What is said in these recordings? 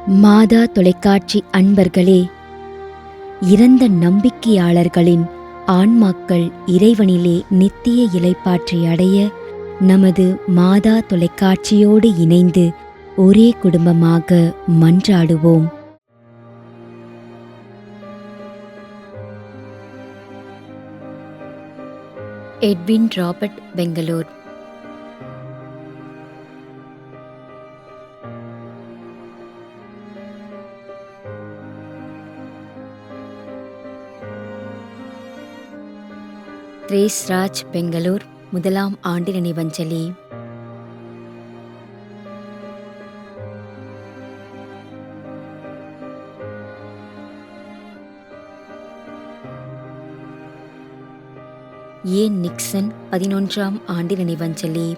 மாதா தொலைக்காட்சி அன்பர்களே, இறந்த நம்பிக்கையாளர்களின் ஆன்மாக்கள் இறைவனிலே நித்திய இளைப்பாற்றி அடைய நமது மாதா தொலைக்காட்சியோடு இணைந்து ஒரே குடும்பமாக மன்றாடுவோம். Edwin Robert, Bangalore. Therese Raj, Bangalore. முதலாம் ஆண்டு நினைவஞ்சலி. ஏ நிக்சன், 11ஆம் ஆண்டு நினைவஞ்சலி.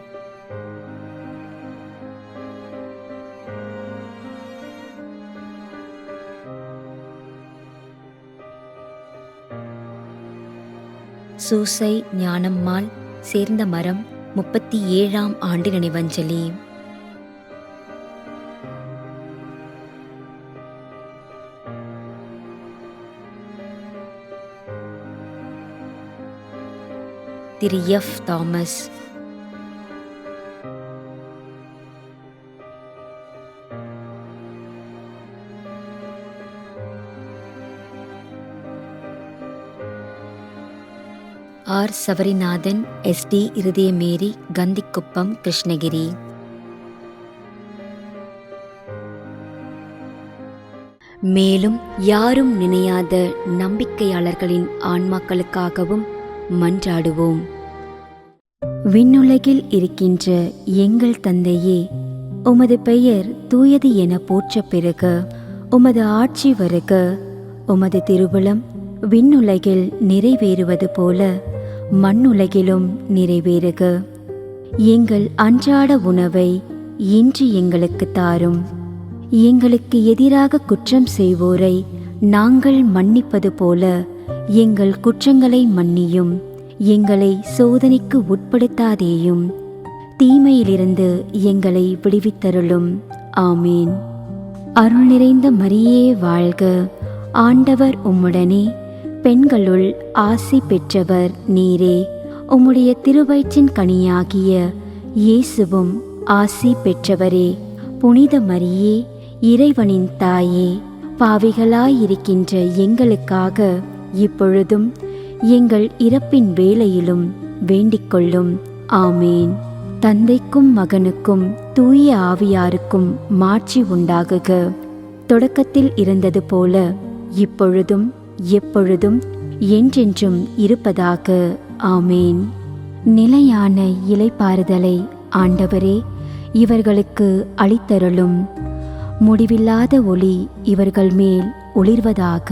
சூசை ஞானம்மாள், சேர்ந்த மரம், 37ஆம் ஆண்டு நினைவஞ்சலி. Thiru F Thomas. R Sabarinathan, SD Irudhayamary, Kandhikuppam, Krishnagiri. மேலும் யாரும் நினையாத நம்பிக்கையாளர்களின் ஆன்மாக்களுக்காகவும் மன்றாடுவோம். விண்ணுலகில் இருக்கின்ற எங்கள் தந்தையே, உமது பெயர் தூயது என போற்றப் பெறுக. உமது ஆட்சி வருக. உமது திருவுளம் விண்ணுலகில் நிறைவேறுவது போல மண்ணுலகிலும் நிறைவேறுக. எங்கள் அன்றாட உணவை இன்று எங்களுக்கு தாரும். எங்களுக்கு எதிராக குற்றம் செய்வோரை நாங்கள் மன்னிப்பது போல எங்கள் குற்றங்களை மன்னியும். எங்களை சோதனைக்கு உட்படுத்தாதேயும், தீமையிலிருந்து எங்களை விடுவித்தருளும். ஆமீன். அருள் நிறைந்த மரியே வாழ்க. ஆண்டவர் உம்முடனே, பெண்களுள் ஆசி பெற்றவர் நீரே. உம்முடைய திருவயிற்றின் கனியாகிய இயேசுவும் ஆசி பெற்றவரே. புனித மரியே, இறைவனின் தாயே, பாவிகளாயிருக்கின்ற எங்களுக்காக இப்பொழுதும் எங்கள் இறப்பின் வேளையிலும் வேண்டிக் கொள்ளும். ஆமேன். தந்தைக்கும் மகனுக்கும் தூய ஆவியாருக்கும் மாட்சி உண்டாகுக. தொடக்கத்தில் இருந்தது போல இப்பொழுதும் எப்பொழுதும் என்றென்றும் இருப்பதாக. ஆமேன். நிலையான இளைப்பாறுதலை ஆண்டவரே இவர்களுக்கு அளித்தருளும். முடிவில்லாத ஒளி இவர்கள் மேல் ஒளிர்வதாக.